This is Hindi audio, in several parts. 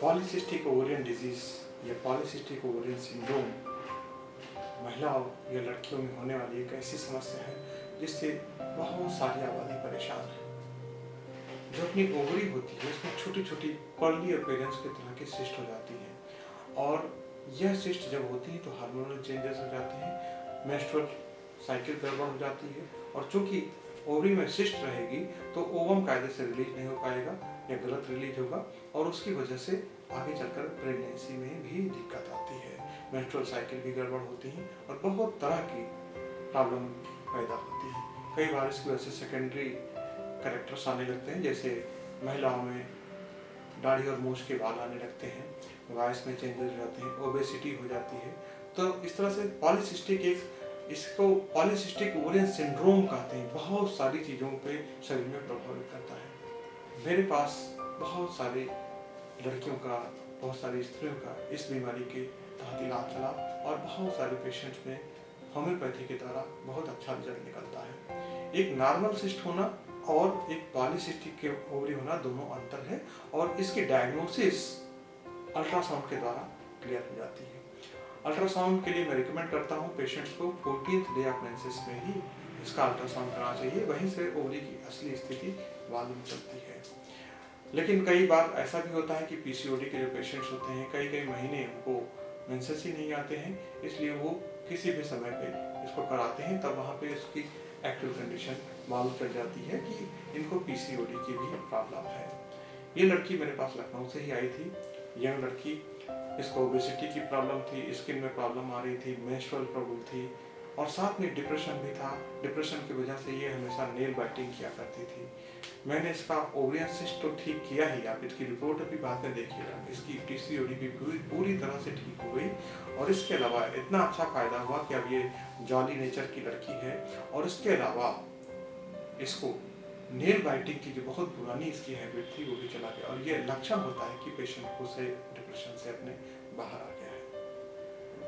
पॉलीसिस्टिक ओवेरियन डिजीज या पॉलीसिस्टिक ओवेरियन सिंड्रोम महिलाओं या लड़कियों में होने वाली एक ऐसी समस्या है जिससे बहुत सारी आबादी परेशान है। जो अपनी ओवरी होती है उसमें छोटी छोटी पर्ली अपीयरेंस की तरह की सिस्ट हो जाती है और यह सिस्ट जब होती है तो हार्मोनल चेंजेस हो जाते हैं, मेंस्ट्रुअल साइकिल गड़बड़ हो जाती है और चूंकि ओवरी में सिस्ट रहेगी तो ओवम कायदे से रिलीज नहीं हो पाएगा या गलत रिलीज होगा और उसकी वजह से आगे चलकर प्रेगनेंसी में भी दिक्कत आती है, मेंस्ट्रुअल साइकिल भी गड़बड़ होती है और बहुत तरह की प्रॉब्लम पैदा होती है। कई बार इसकी वजह से सेकेंडरी कैरेक्टर्स आने लगते हैं, जैसे महिलाओं में दाढ़ी और मूछ के बाल आने लगते हैं, वॉइस में चेंजेस हो जाते हैं, ओबेसिटी हो जाती है। तो इस तरह से इसको पॉलीसिस्टिक ओवेरियन सिंड्रोम कहते हैं। बहुत सारी चीज़ों पे शरीर में प्रभावित करता है। मेरे पास बहुत सारे लड़कियों का, बहुत सारी स्त्रियों का इस बीमारी के तहत इलाज चला और बहुत सारे पेशेंट्स में होम्योपैथी के द्वारा बहुत अच्छा रिजल्ट निकलता है। एक नॉर्मल सिस्ट होना और एक पॉलीसिस्टिक के ओवरी होना दोनों अंतर है और इसकी डायग्नोसिस अल्ट्रासाउंड के द्वारा क्लियर हो जाती है। अल्ट्रासाउंड के लिए मैं रिकमेंड करता हूँ पेशेंट्स को 14th डे ऑफ मेंसेस में ही इसका अल्ट्रासाउंड कराना चाहिए, वहीं से ओवरी की असली स्थिति मालूम चलती है। लेकिन कई बार ऐसा भी होता है कि पीसीओडी के जो पेशेंट्स होते हैं कई महीने उनको मेंसेस ही नहीं आते हैं, इसलिए वो किसी भी समय पे इसको कराते हैं, तब वहाँ पे उसकी एक्चुअल कंडीशन मालूम चल जाती है कि इनको पीसीओडी की भी प्रॉब्लम है। ये लड़की मेरे पास लखनऊ से ही आई थी। यह लड़की, इसको ओबेसिटी की प्रॉब्लम थी, स्किन में प्रॉब्लम आ रही थी, मेंस्ट्रुअल प्रॉब्लम थी और साथ में डिप्रेशन भी था। डिप्रेशन की वजह से ये हमेशा नेल बाइटिंग किया करती थी। मैंने इसका ओवेरियन सिस्ट तो ठीक किया ही, आप इसकी रिपोर्ट अभी बाद में देखिएगा, इसकी पीसीओडी भी पूरी तरह से ठीक हो गई और इसके अलावा इतना अच्छा फायदा हुआ कि अब ये जॉली नेचर की लड़की है और इसके अलावा इसको नेल बाइटिंग की जो बहुत पुरानी इसकी हैबिट थी वो भी चला गया और ये लक्षण होता है कि पेशेंट को से डिप्रेशन से अपने बाहर आ गया है।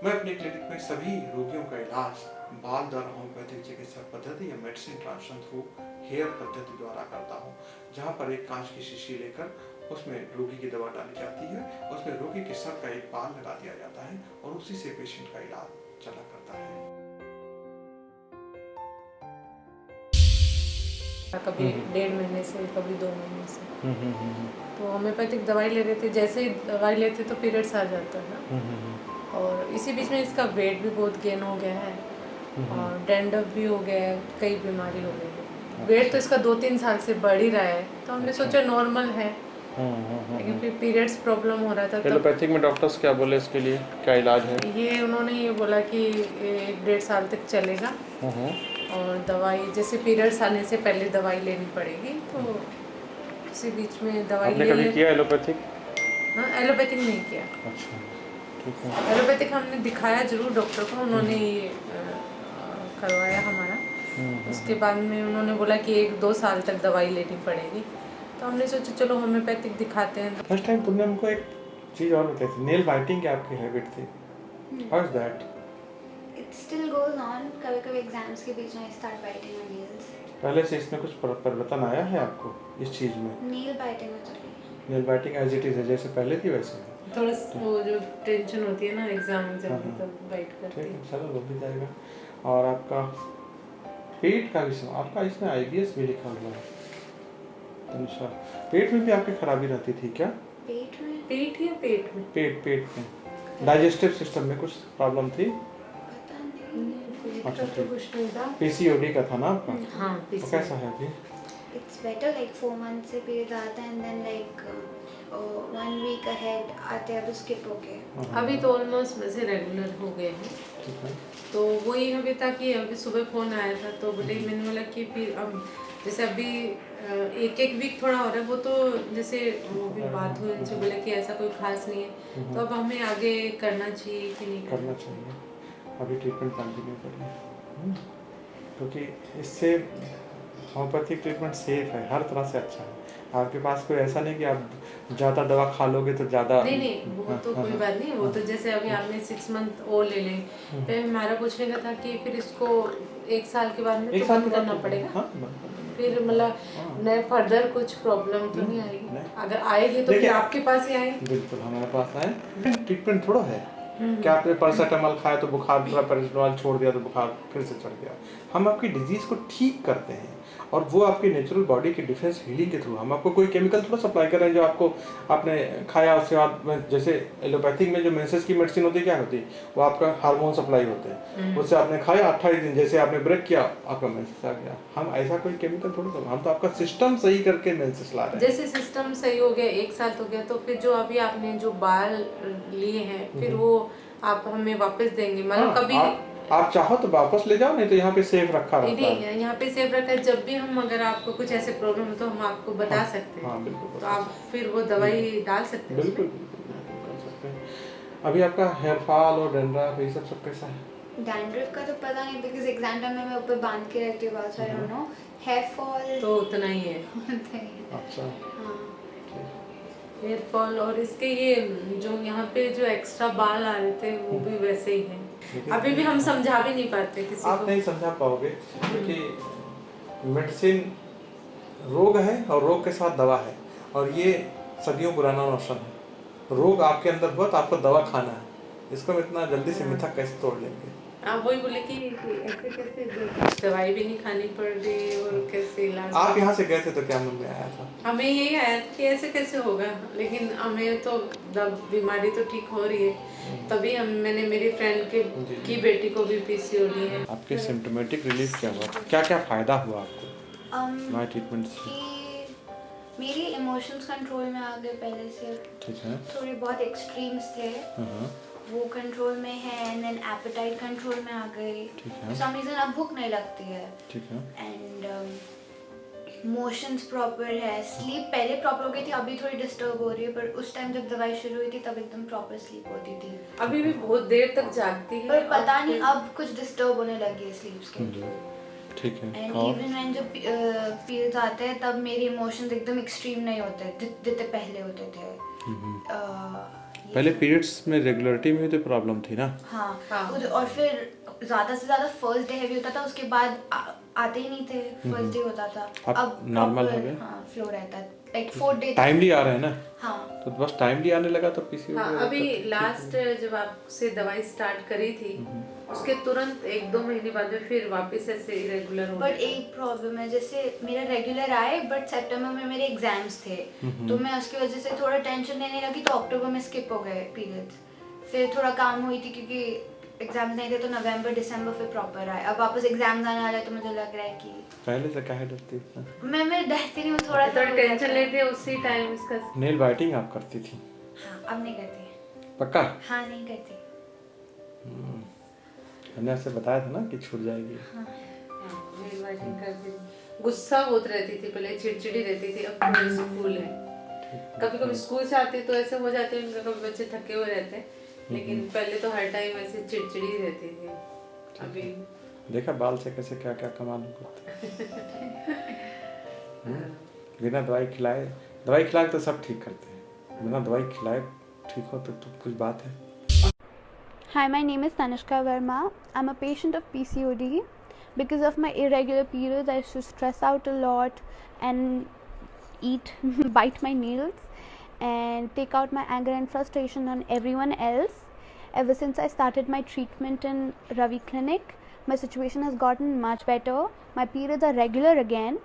मैं अपने क्लिनिक में सभी रोगियों का इलाज बाल द्वारा होम्योपैथिक चिकित्सा पद्धति या मेडिसिन ट्रांसफर थ्रू हेयर पद्धति द्वारा करता हूँ, जहाँ पर एक कांच की शीशी लेकर उसमें रोगी की दवा डाली जाती है, उसमें रोगी के सर का एक बाल लगा दिया जाता है और उसी से पेशेंट का इलाज चला करता है। कभी 1.5 महीने से, कभी 2 महीने से। तो होम्योपैथिक दवाई ले रहे थे, जैसे ही दवाई लेते तो पीरियड्स आ जाता है और इसी बीच में इसका वेट भी बहुत गेन हो गया है और डैंड्रफ भी हो गया है, कई बीमारी हो गई है। वेट तो इसका 2-3 साल से बढ़ ही रहा है, तो हमने सोचा नॉर्मल है, लेकिन फिर पीरियड्स प्रॉब्लम हो रहा था। एलोपैथिक में डॉक्टर्स क्या बोले इसके लिए, क्या इलाज है? उन्होंने ये बोला कि 1-1.5 साल तक चलेगा और दवाई जैसे पीरियड्स आने से पहले दवाई लेनी पड़ेगी, तो इसी बीच में दवाई आपने कभी किया एलोपैथिक? हाँ, एलोपैथिक नहीं किया। अच्छा, ठीक है। एलोपैथिक हमने दिखाया जरूर डॉक्टर को, उन्होंने ये करवाया हमारा। उसके बाद में उन्होंने बोला कि 1-2 साल तक दवाई लेनी पड़ेगी, तो हमने सोचा चलो होम्योपैथिक दिखाते हैं। फर्स्ट टाइम तुमने हमको एक चीज़ और बताई थी, नेल बाइटिंग की आपकी हैबिट थी। How is that? It still goes on. कभी-कभी एग्जाम्स के बीच में I start biting my nails. पहले से इसमें कुछ परिवर्तन आया है आपको इस चीज़ में? Nail biting हो चली है। Nail biting as it is है, जैसे पहले थी वैसे? थोड़ा वो जो टेंशन होती है ना एग्जाम जब तब बाइट करती ठीक है। है, चलो वो भी जाएगा। और आपका पेट का भी आपका इसमें आईबीएस भी लिखा हुआ है। तनिषा, पेट में भी आपकी खराबी रहती थी क्या? पेट में? पेट या पेट में? पेट में डाइजेस्टिव सिस्टम में कुछ प्रॉब्लम थी? पता नहीं। अच्छा, तो कुछ नहीं था। पीसीओडी का था ना आपका? हाँ, तो कैसा है अभी? It's better, like 4 months से पीरियड आता है and then like 1 week ahead आते हैं, अब skip हो गए। अभी तो ऑलमोस्ट वैसे रेगुलर हो गए हैं। ठीक है। तो वही अभी तक ही, अभी सुबह फ़ोन आया था तो बोले, मैंने बोला कि फिर अब जैसे अभी 1 वीक थोड़ा हो रहा है, वो तो जैसे वो भी बात हुई उनसे, बोले कि ऐसा कोई खास नहीं है, तो अब हमें आगे करना चाहिए कि नहीं करना चाहिए। अभी ट्रीटमेंट कंटिन्यू करिए, क्योंकि इससे होम्योपैथिक ट्रीटमेंट सेफ है, हर तरह से अच्छा है। आपके पास कोई ऐसा नहीं कि आप ज़्यादा दवा खा लोगे तो ज़्यादा नहीं, वो तो कोई बात नहीं। वो तो जैसे अभी आपने 6 मंथ और ले लें, फिर हमारा पूछने का था कि फिर इसको 1 साल के बाद में तो बंद करना पड़ेगा। हाँ, फिर मतलब नए फर्दर कुछ प्रॉब्लम तो नहीं आएगी? नहीं। अगर आएगी तो फिर आपके पास ही आएगी? बिल्कुल हमारे पास आए। ट्रीटमेंट थोड़ा है क्या आपने पैरासीटामोल खाया तो बुखार पूरा, पैरासीटामोल छोड़ दिया तो बुखार फिर से चढ़ गया। हम आपकी डिजीज को ठीक करते हैं और वो आपकी नेचुरल बॉडी की डिफेंस हीलिंग के थ्रू। हम आपको कोई केमिकल थोड़ा सप्लाई कर रहे हैं जो आपको आपने खाया उसके बाद में, जैसे एलोपैथिक में जो मेंसेस की मेडिसिन होती है क्या होती है, वो आपका हार्मोन सप्लाई होते हैं, उससे आपने खाया 28 दिन जैसे आपने ब्रेक किया आपका मेंसेस आ गया। हम ऐसा कोई केमिकल थोड़ा, हम तो आपका सिस्टम सही करके मेंसेस ला रहे हैं। जैसे सिस्टम सही हो गया, 1 साल तो गया, तो फिर जो अभी आपने जो बाल लिए हैं फिर वो आप हमें वापस देंगे? मतलब कभी आप चाहो तो वापस ले जाओ, नहीं तो यहाँ पे सेफ रखा रहता है। यहाँ पे सेफ रखा है। जब भी हम अगर आपको कुछ ऐसे प्रॉब्लम हो तो हम आपको बता सकते हैं। हाँ बिल्कुल, तो आप फिर वो दवाई डाल सकते हैं? बिल्कुल कर सकते हैं। अभी आपका हेयर फॉल और डैंड्रफ ये सब कैसा है? डैंड्रफ का तो पता नहीं, बिकॉज एग्जाम टाइम में मैं ऊपर बांध के रखती हूँ बाल, so I don't know. Hair fall तो उतना ही है। अच्छा हाँ। हेयर फॉल और इसके ये जो यहाँ पे जो एक्स्ट्रा बाल आ रहे थे वो भी वैसे ही है। अभी भी हम समझा भी नहीं पाते किसी को। आप नहीं समझा पाओगे क्योंकि मेडिसिन रोग है और रोग के साथ दवा है, और ये सदियों पुराना नोशन है। रोग आपके अंदर हुआ तो आपको दवा खाना है, इसको हम इतना जल्दी से मिथक कैसे तोड़ लेंगे? आप वही बोले कि ऐसे कैसे दवाई भी नहीं खानी पड़ रही और कैसे इलाज। आप यहाँ से गए थे तो क्या मन में आया था? हमें यही आया कि ऐसे कैसे होगा, लेकिन हमें तो बीमारी तो ठीक हो रही है। तभी मैंने मेरी फ्रेंड की बेटी को भी पीसीओडी है। आपके सिम्टोमेटिक रिलीफ क्या हुआ, क्या क्या फायदा हुआ आपको हमारे ट्रीटमेंट से? मेरी इमोशंस कंट्रोल में आ गए पहले से। ठीक है। थोड़े बहुत एक्सट्रीम्स थे वो कंट्रोल में है, एंड देन एपेटाइट कंट्रोल में आ गई। ठीक है। सम रीजन अब भूख नहीं लगती है। ठीक है। एंड मोशंस प्रॉपर है। स्लीप पहले प्रॉपर हो गई थी, अभी थोड़ी डिस्टर्ब हो रही है, पर उस टाइम जब दवाई शुरू हुई थी तब एकदम प्रॉपर स्लीप होती थी। अभी भी बहुत देर तक जागती है, पर पता नहीं अब कुछ डिस्टर्ब होने लगी है स्लीप स्केड्यूल। ठीक है। एंड इवन व्हेन जब पीरियड्स आते हैं तब मेरे इमोशंस एकदम एक्सट्रीम नहीं होते जितने पहले होते थे। पहले पीरियड्स में रेगुलरिटी में तो प्रॉब्लम थी ना? हाँ। और फिर ज़्यादा से ज़्यादा फर्स्ट डे हैवी होता था, उसके बाद आते ही नहीं थे। फर्स्ट डे होता था, अब नॉर्मल हो गए? हाँ, फ्लो रहता है। लाइक 4 डे टाइमली आ रहे हैं ना? हाँ, तो बस टाइमली आने लगा तो पीसीओडी। हाँ, अभी लास्ट जब आपसे दवाई स्टार्ट करी थी उसके तुरंत 1-2 महीने बाद में फिर वापस ऐसे इरेगुलर हो। बट एक प्रॉब्लम है, जैसे मेरा रेगुलर आए बट सितंबर में मेरे एग्जाम्स थे, तो मैं उसकी वजह से थोड़ा टेंशन लेने लगी, तो अक्टूबर में स्किप हो गए पीरियड्स। फिर थोड़ा काम हुई थी क्योंकि एग्जाम्स नहीं थे, तो नवंबर दिसंबर फिर प्रॉपर आए। अब वापस एग्जाम्स आने वाले, तो मुझे लग रहा है कि पहले से काहे डरती थी? मैं डरती नहीं हूँ, थोड़ा टेंशन लेते उसी टाइम इसका। नेल बाइटिंग आप करती थी? हाँ, अब नहीं करती। पक्का? हाँ, नहीं करती। हमने आपसे बताया था ना कि छूट जाएगी। गुस्सा बहुत रहती थी पहले, चिड़चिड़ी रहती थी, अब थोड़ी स्कूल है। कभी कभी स्कूल से आते तो ऐसे हो जाते हैं, कभी बच्चे थके हुए रहते हैं, लेकिन पहले तो हर टाइम ऐसे चिड़चिड़ी रहती थी। अभी देखा बाल से कैसे क्या क्या कमाल करते बिना दवाई खिलाए तो सब ठीक करते हैं, बिना दवाई खिलाए ठीक हो तो कुछ बात है। Hi, my name is Tanishka Verma. I'm a patient of PCOD. Because of my irregular periods, I used to stress out a lot and bite my nails and take out my anger and frustration on everyone else. Ever since I started my treatment in Ravi Clinic, my situation has gotten much better. My periods are regular again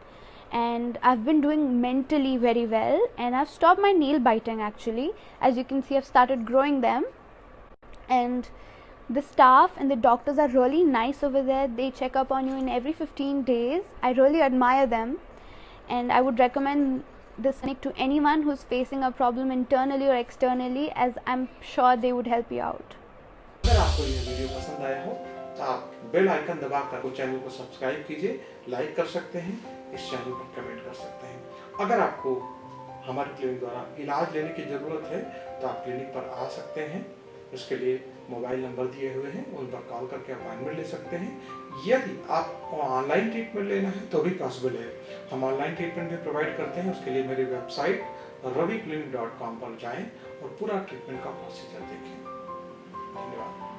and I've been doing mentally very well, and I've stopped my nail biting actually. As you can see, I've started growing them. And the staff and the doctors are really nice over there. They check up on you in every 15 days. I really admire them, and I would recommend this clinic to anyone who's facing a problem internally or externally, as I'm sure they would help you out. अगर आपको ये वीडियो पसंद आया हो तो आप बेल आइकन दबाकर चैनल को सब्सक्राइब कीजिए, लाइक कर सकते हैं, इस चैनल पर कमेंट कर सकते हैं। अगर आपको हमारे क्लिनिक द्वारा इलाज लेने की ज़रूरत है तो आप क्लिनिक पर आ सकते हैं। उसके लिए मोबाइल नंबर दिए हुए हैं, उन पर कॉल करके अपॉइंटमेंट ले सकते हैं। यदि आप ऑनलाइन ट्रीटमेंट लेना है तो भी पॉसिबल है, हम ऑनलाइन ट्रीटमेंट भी प्रोवाइड करते हैं। उसके लिए मेरी वेबसाइट raviclinic.com पर जाएं और पूरा ट्रीटमेंट का प्रोसीजर देखें। धन्यवाद।